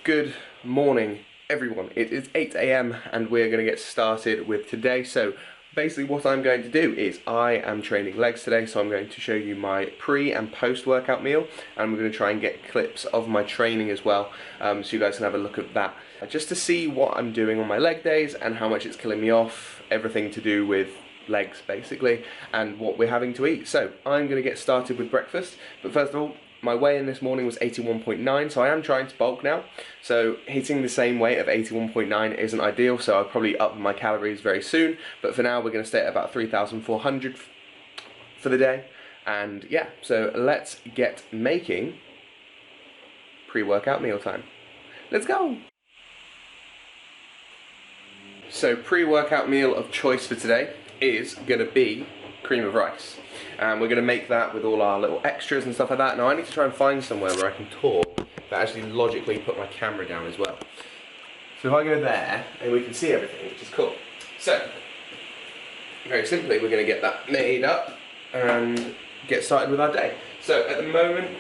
Good morning, everyone. It is 8 AM and we're going to get started with today. So basically what I'm going to do is I am training legs today, so I'm going to show you my pre and post workout meal, and we're going to try and get clips of my training as well, so you guys can have a look at that, just to see what I'm doing on my leg days and how much it's killing me off, everything to do with legs basically, and what we're having to eat. So I'm going to get started with breakfast, but first of all, my weigh-in this morning was 81.9, so I am trying to bulk now. So hitting the same weight of 81.9 isn't ideal, so I'll probably up my calories very soon. But for now, we're going to stay at about 3,400 for the day. And yeah, so let's get making pre-workout mealtime. Let's go! So pre-workout meal of choice for today is going to be cream of rice. And we're going to make that with all our little extras and stuff like that. Now I need to try and find somewhere where I can talk, but actually logically put my camera down as well. So if I go there, and we can see everything, which is cool. So, very simply, we're going to get that made up and get started with our day. So at the moment,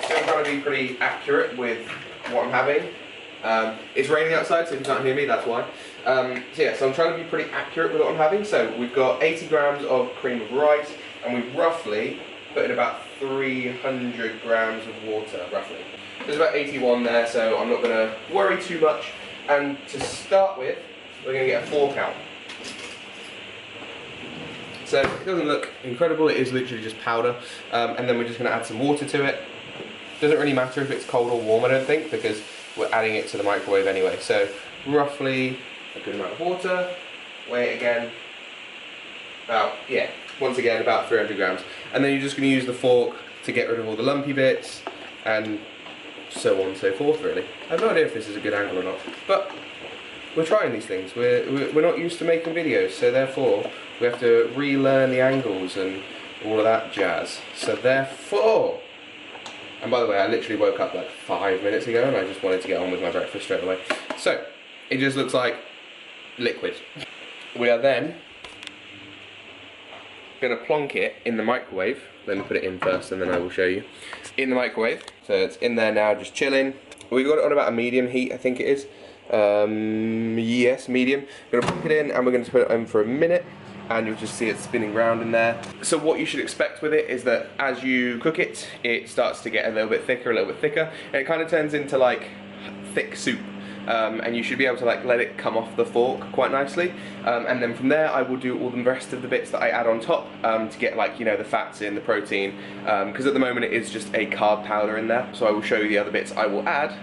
still trying to be pretty accurate with what I'm having. It's raining outside, so if you can't hear me, that's why. So yeah, so I'm trying to be pretty accurate with what I'm having. So we've got 80 grams of cream of rice, and we've roughly put in about 300 grams of water, roughly. There's about 81 there, so I'm not going to worry too much. And to start with, we're going to get a fork out. So it doesn't look incredible, it is literally just powder. And then we're just going to add some water to it. Doesn't really matter if it's cold or warm, I don't think, because we're adding it to the microwave anyway. So roughly a good amount of water. Weigh it again. About, yeah, once again about 300 grams. And then you're just going to use the fork to get rid of all the lumpy bits, and so on and so forth, really. I have no idea if this is a good angle or not, but we're trying these things. We're not used to making videos, so therefore we have to relearn the angles and all of that jazz. So therefore, and by the way, I literally woke up like 5 minutes ago and I just wanted to get on with my breakfast straight away. So it just looks like liquid. We are then going to plonk it in the microwave. Let me put it in first and then I will show you. In the microwave. So it's in there now, just chilling. We got it on about a medium heat, I think it is. Yes, medium. We're going to plonk it in and we're going to put it in for a minute, and you'll just see it spinning round in there. So what you should expect with it is that as you cook it, it starts to get a little bit thicker, and it kind of turns into like thick soup. And you should be able to like let it come off the fork quite nicely, and then from there I will do all the rest of the bits that I add on top, to get, like, you know, the fats in, the protein, because at the moment it is just a carb powder in there. So I will show you the other bits I will add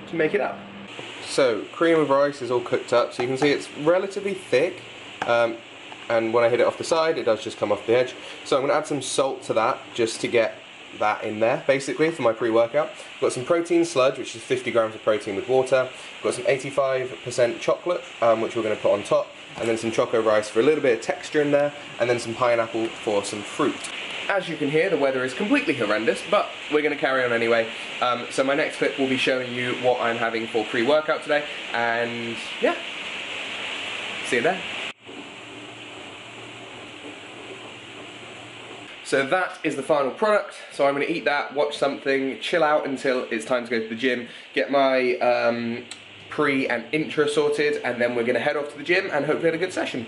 to make it up. So cream of rice is all cooked up, so you can see it's relatively thick, and when I hit it off the side it does just come off the edge. So I'm going to add some salt to that just to get that in there basically for my pre-workout. Got some protein sludge, which is 50 grams of protein with water. Got some 85% chocolate, which we're going to put on top, and then some choco rice for a little bit of texture in there, and then some pineapple for some fruit. As you can hear, the weather is completely horrendous, but we're going to carry on anyway. So my next clip will be showing you what I'm having for pre-workout today, and yeah, see you there. So that is the final product. So I'm going to eat that, watch something, chill out until it's time to go to the gym, get my pre and intra sorted, and then we're going to head off to the gym and hopefully have a good session.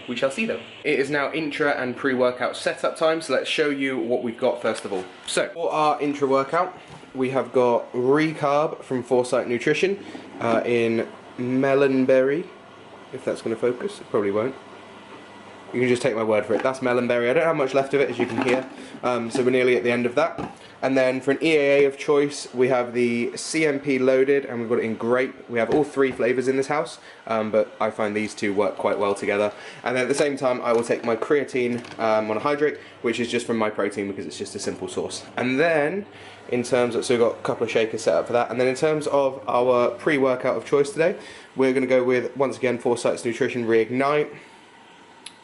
We shall see though. It is now intra and pre-workout setup time, so let's show you what we've got first of all. So for our intra workout, we have got Recarb from Foresight Nutrition in melonberry. If that's going to focus, it probably won't. You can just take my word for it. That's melonberry. I don't have much left of it, as you can hear. So we're nearly at the end of that. And then for an EAA of choice, we have the CMP loaded, and we've got it in grape. We have all 3 flavours in this house, but I find these 2 work quite well together. And then at the same time, I will take my creatine monohydrate, which is just from my protein because it's just a simple source. And then, in terms of, so we've got a couple of shakers set up for that. And then in terms of our pre-workout of choice today, we're going to go with, once again, Foresight's Nutrition Reignite.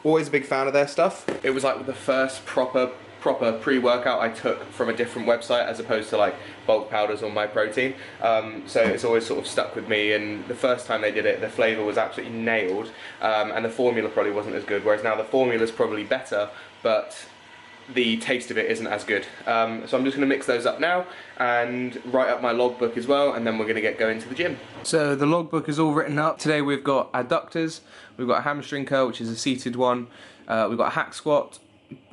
Always a big fan of their stuff. It was like the first proper pre-workout I took from a different website as opposed to like bulk powders or my protein. So it's always sort of stuck with me, and the first time they did it, the flavour was absolutely nailed, and the formula probably wasn't as good, whereas now the formula's probably better, but the taste of it isn't as good. So I'm just going to mix those up now and write up my logbook as well, and then we're going to get going to the gym. So the logbook is all written up. Today we've got adductors, we've got a hamstring curl, which is a seated one, we've got a hack squat,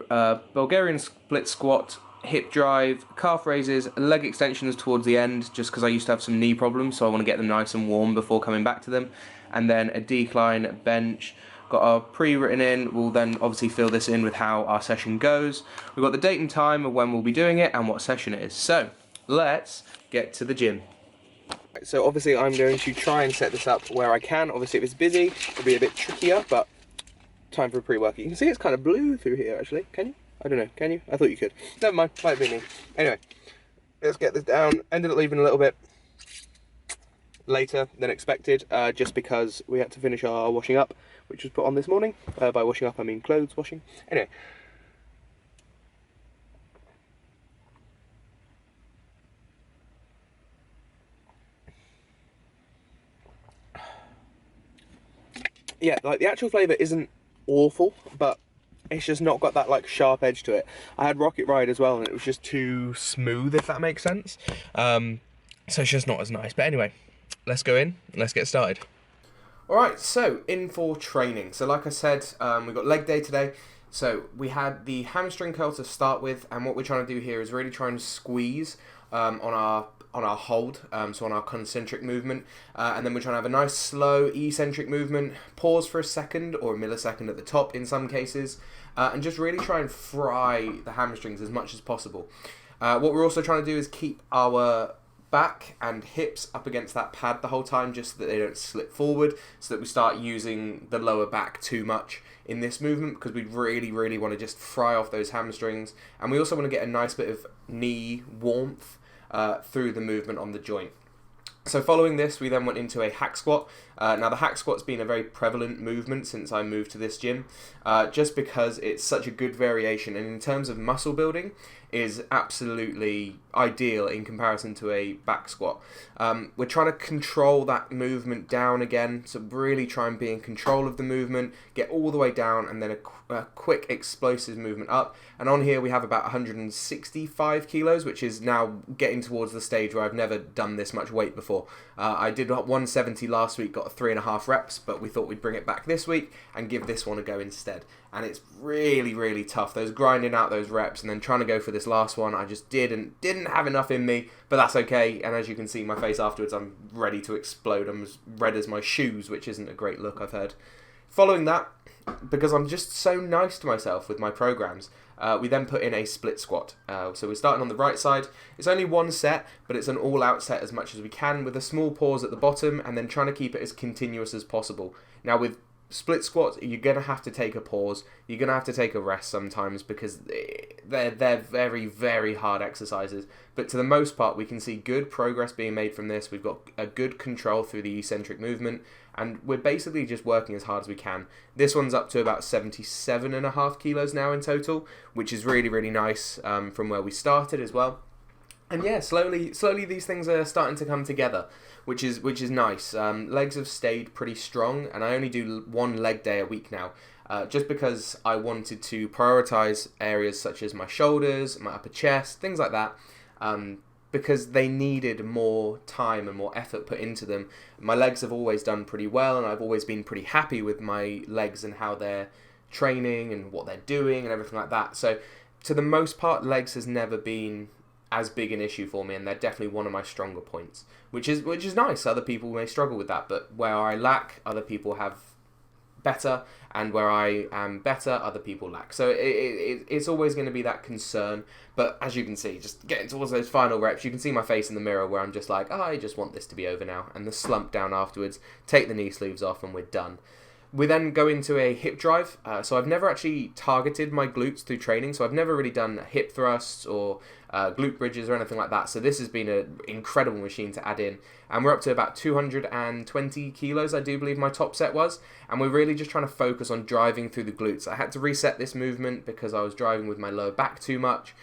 Bulgarian split squat, hip drive, calf raises, leg extensions towards the end, just because I used to have some knee problems, so I want to get them nice and warm before coming back to them, and then a decline bench. Got our pre-written in. We'll then obviously fill this in with how our session goes. We've got the date and time of when we'll be doing it and what session it is. So let's get to the gym. So obviously I'm going to try and set this up where I can. Obviously if it's busy, it'll be a bit trickier, but time for a pre-workout. You can see it's kind of blue through here actually. Can you? I don't know. Can you? I thought you could. Never mind. Might be me. Anyway, let's get this down. Ended up leaving a little bit later than expected, just because we had to finish our washing up, which was put on this morning. By washing up I mean clothes washing. Anyway, yeah, like the actual flavour isn't awful, but it's just not got that like sharp edge to it. I had Rocket Ride as well and it was just too smooth, if that makes sense. So it's just not as nice. But anyway, let's go in and let's get started. Alright, so in for training. So like I said, we've got leg day today. So we had the hamstring curl to start with, and what we're trying to do here is really try and squeeze on our hold, so on our concentric movement, and then we're trying to have a nice slow eccentric movement, pause for a second or a millisecond at the top in some cases, and just really try and fry the hamstrings as much as possible. What we're also trying to do is keep our back and hips up against that pad the whole time, just so that they don't slip forward, so that we start using the lower back too much in this movement, because we really want to just fry off those hamstrings, and we also want to get a nice bit of knee warmth through the movement on the joint. So following this, we then went into a hack squat. Now the hack squat's been a very prevalent movement since I moved to this gym, just because it's such a good variation, and in terms of muscle building is absolutely ideal in comparison to a back squat. We're trying to control that movement down again, so really try and be in control of the movement, get all the way down, and then a quick explosive movement up. And on here we have about 165 kilos, which is now getting towards the stage where I've never done this much weight before. I did 170 last week, got 3.5 reps, but we thought we'd bring it back this week and give this one a go instead. And it's really tough, those grinding out those reps and then trying to go for this last one. I just didn't have enough in me, but that's okay. And as you can see my face afterwards, I'm ready to explode. I'm as red as my shoes, which isn't a great look, I've heard. Following that, because I'm just so nice to myself with my programs, we then put in a split squat. So we're starting on the right side. It's only one set, but it's an all-out set as much as we can, with a small pause at the bottom, and then trying to keep it as continuous as possible. Now with split squats, you're going to have to take a pause. You're going to have to take a rest sometimes, because they're very hard exercises. But to the most part, we can see good progress being made from this. We've got a good control through the eccentric movement, and we're basically just working as hard as we can. This one's up to about 77.5 kilos now in total, which is really nice from where we started as well. And yeah, slowly these things are starting to come together, which is nice. Legs have stayed pretty strong, and I only do one leg day a week now, just because I wanted to prioritize areas such as my shoulders, my upper chest, things like that, because they needed more time and more effort put into them. My legs have always done pretty well, and I've always been pretty happy with my legs and how they're training and what they're doing and everything like that. So to the most part, legs has never been as big an issue for me, and they're definitely one of my stronger points, which is nice. Other people may struggle with that, but where I lack, other people have better, and where I am better, other people lack. So it's always going to be that concern. But as you can see, just getting towards those final reps, you can see my face in the mirror where I'm just like, oh, I just want this to be over now, and the slump down afterwards, take the knee sleeves off, and we're done. We then go into a hip drive. So I've never actually targeted my glutes through training, so I've never really done hip thrusts or glute bridges or anything like that. So this has been an incredible machine to add in. And we're up to about 220 kilos, I do believe my top set was. And we're really just trying to focus on driving through the glutes. I had to reset this movement because I was driving with my lower back too much,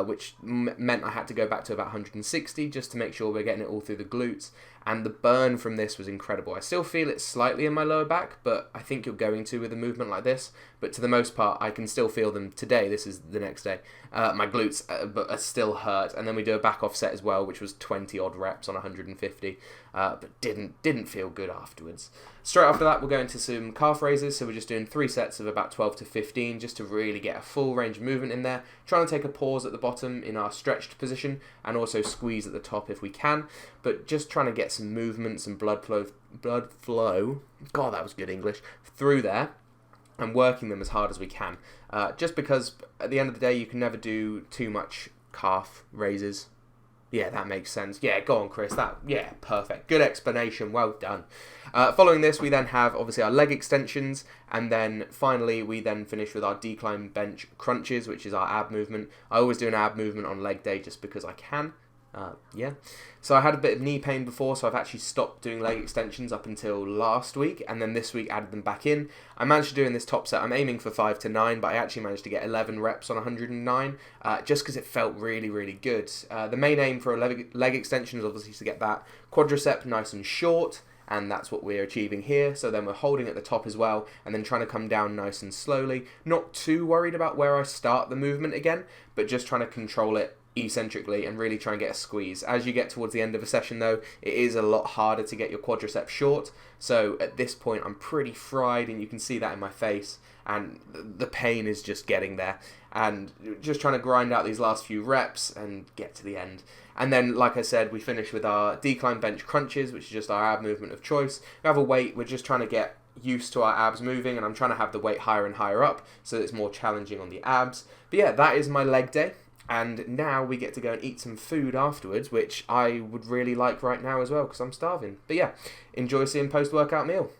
which meant I had to go back to about 160 just to make sure we're getting it all through the glutes. And the burn from this was incredible. I still feel it slightly in my lower back, but I think you're going to with a movement like this. But to the most part, I can still feel them today. This is the next day. My glutes but are still hurt. And then we do a back offset as well, which was 20 odd reps on 150, but didn't feel good afterwards. Straight after that, we'll go into some calf raises. So we're just doing 3 sets of about 12 to 15, just to really get a full range of movement in there. Trying to take a pause at the bottom in our stretched position, and also squeeze at the top if we can. But just trying to get some movement, some blood flow. God, that was good English. Through there, and working them as hard as we can. Just because at the end of the day, you can never do too much calf raises. Yeah, that makes sense. Yeah, go on, Chris. Yeah, perfect. Good explanation. Well done. Following this, we then have obviously our leg extensions, and then finally we then finish with our decline bench crunches, which is our ab movement. I always do an ab movement on leg day just because I can. Yeah. So I had a bit of knee pain before, so I've actually stopped doing leg extensions up until last week, and then this week added them back in. I managed to do in this top set, I'm aiming for 5 to 9, but I actually managed to get 11 reps on 109, just because it felt really, really good. The main aim for a leg extension is obviously to get that quadricep nice and short, and that's what we're achieving here. So then we're holding at the top as well, and then trying to come down nice and slowly. Not too worried about where I start the movement again, but just trying to control it eccentrically and really try and get a squeeze. As you get towards the end of a session though, it is a lot harder to get your quadriceps short. So at this point I'm pretty fried, and you can see that in my face, and the pain is just getting there, and just trying to grind out these last few reps and get to the end. And then, like I said, we finish with our decline bench crunches, which is just our ab movement of choice. We have a weight, we're just trying to get used to our abs moving, and I'm trying to have the weight higher and higher up so that it's more challenging on the abs. But yeah, that is my leg day. And now we get to go and eat some food afterwards, which I would really like right now as well, because I'm starving. But yeah, enjoy seeing post-workout meal.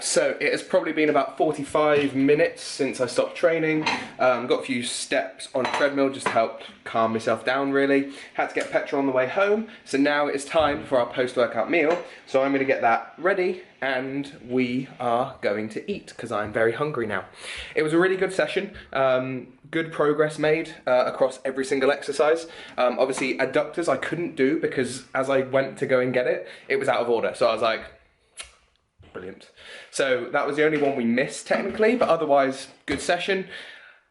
So it has probably been about 45 minutes since I stopped training. Got a few steps on treadmill just to help calm myself down really. Had to get petrol on the way home. So now it's time for our post-workout meal. So I'm going to get that ready and we are going to eat because I'm very hungry now. It was a really good session. Good progress made across every single exercise. Obviously adductors I couldn't do because as I went to go and get it, it was out of order. So I was like, brilliant. So that was the only one we missed technically, but otherwise good session.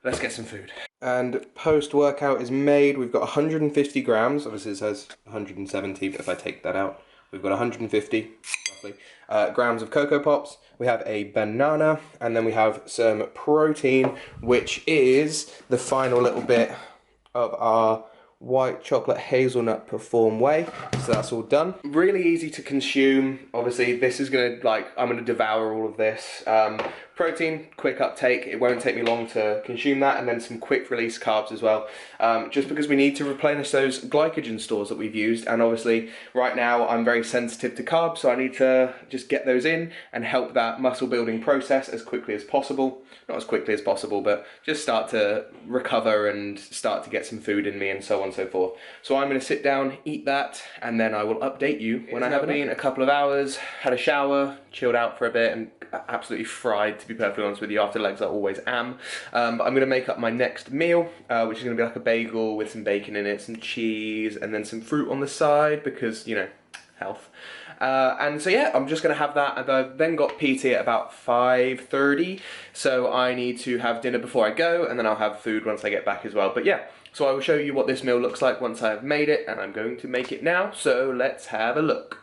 Let's get some food. And post-workout is made. We've got 150 grams. Obviously it says 170, but if I take that out, we've got 150 roughly grams of Cocoa Pops. We have a banana, and then we have some protein, which is the final little bit of our white chocolate hazelnut Perform Whey. So that's all done. Really easy to consume. Obviously this is gonna, I'm gonna devour all of this. Protein, quick uptake, it won't take me long to consume that, and then some quick release carbs as well, just because we need to replenish those glycogen stores that we've used, and obviously right now I'm very sensitive to carbs, so I need to just get those in and help that muscle building process as quickly as possible. Not as quickly as possible, but just start to recover and start to get some food in me and so on and so forth. So I'm going to sit down, eat that, and then I will update you when I have been a couple of hours, had a shower, chilled out for a bit, and absolutely fried, to be perfectly honest with you. After legs I always am. But I'm going to make up my next meal, which is going to be like a bagel with some bacon in it, some cheese, and then some fruit on the side because, you know, health. And so yeah, I'm just going to have that, and I've then got PT at about 5:30, so I need to have dinner before I go, and then I'll have food once I get back as well. But yeah, so I will show you what this meal looks like once I have made it, and I'm going to make it now, so let's have a look.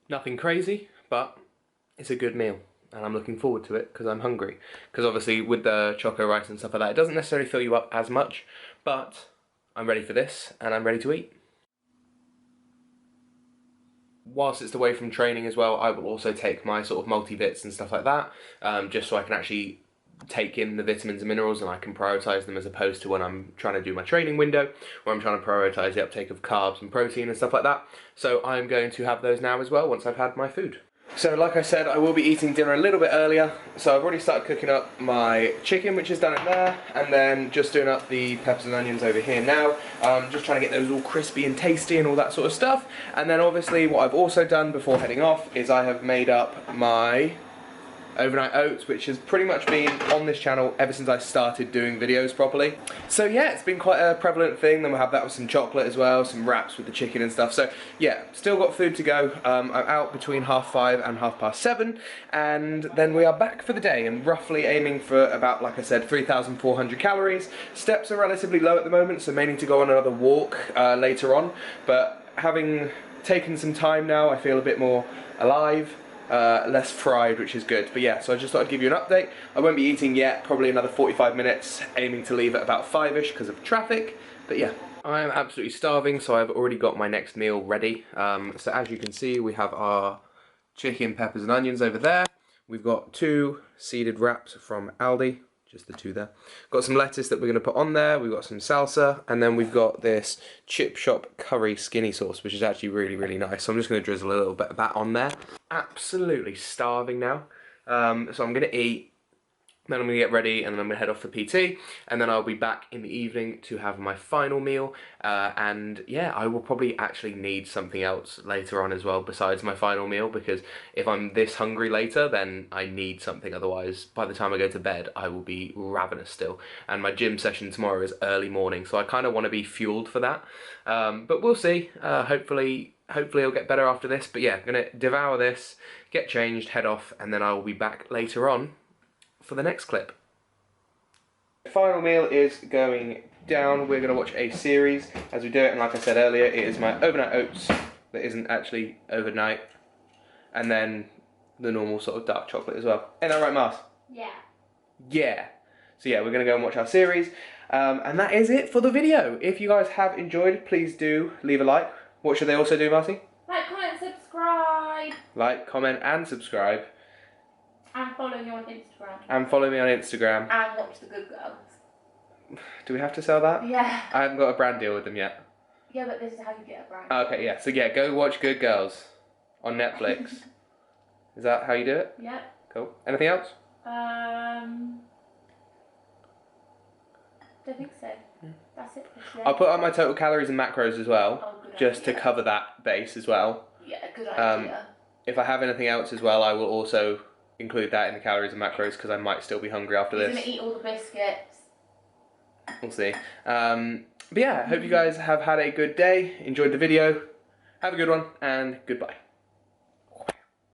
Nothing crazy, but it's a good meal, and I'm looking forward to it because I'm hungry. Because obviously with the choco rice and stuff like that, it doesn't necessarily fill you up as much, but I'm ready for this, and I'm ready to eat. Whilst it's away from training as well, I will also take my sort of multivits and stuff like that, just so I can actually take in the vitamins and minerals, and I can prioritise them as opposed to when I'm trying to do my training window, where I'm trying to prioritise the uptake of carbs and protein and stuff like that. So I'm going to have those now as well once I've had my food. So like I said, I will be eating dinner a little bit earlier. So I've already started cooking up my chicken, which is done in there, and then just doing up the peppers and onions over here now. Just trying to get those all crispy and tasty and all that sort of stuff. And then obviously what I've also done before heading off is I have made up my overnight oats, which has pretty much been on this channel ever since I started doing videos properly. So yeah, it's been quite a prevalent thing. Then we'll have that with some chocolate as well, some wraps with the chicken and stuff. So yeah, still got food to go. I'm out between 5:30 and 7:30, and then we are back for the day and roughly aiming for about, like I said, 3,400 calories. Steps are relatively low at the moment, so may need to go on another walk later on. But having taken some time now, I feel a bit more alive. Less fried, which is good. But yeah, so I just thought I'd give you an update. I won't be eating yet, probably another 45 minutes, aiming to leave at about 5ish because of traffic. But yeah, I am absolutely starving, so I've already got my next meal ready. So as you can see, we have our chicken, peppers and onions over there. We've got 2 seeded wraps from Aldi, just the 2 there. Got some lettuce that we're going to put on there. We've got some salsa, and then we've got this Chip Shop curry skinny sauce, which is actually really, really nice. So I'm just going to drizzle a little bit of that on there. Absolutely starving now. So I'm going to eat, then I'm going to get ready, and then I'm going to head off for PT, and then I'll be back in the evening to have my final meal, and yeah, I will probably actually need something else later on as well besides my final meal, because if I'm this hungry later, then I need something. Otherwise, by the time I go to bed, I will be ravenous still, and my gym session tomorrow is early morning, so I kind of want to be fueled for that, but we'll see. Hopefully it'll get better after this, but yeah, I'm going to devour this, get changed, head off, and then I will be back later on for the next clip. The final meal is going down. We're going to watch a series as we do it, and like I said earlier, it is my overnight oats that isn't actually overnight, and then the normal sort of dark chocolate as well. Ain't that right, Mars? Yeah. Yeah. So yeah, we're going to go and watch our series, and that is it for the video. If you guys have enjoyed, please do leave a like. What should they also do, Marty? Like, comment, subscribe. Like, comment and subscribe. And follow me on Instagram. And follow me on Instagram. And watch The Good Girls. Do we have to sell that? Yeah. I haven't got a brand deal with them yet. Yeah, but this is how you get a brand. Okay, yeah. So yeah, go watch Good Girls on Netflix. Is that how you do it? Yeah. Cool. Anything else? Don't think so. That's it for today. I'll put up my total calories and macros as well, Oh, good just idea. to cover that base as well. Yeah, good idea. If I have anything else as well, I will also include that in the calories and macros, because I might still be hungry after He's this. gonna eat all the biscuits. We'll see. But yeah, I hope you guys have had a good day, enjoyed the video, have a good one, and goodbye.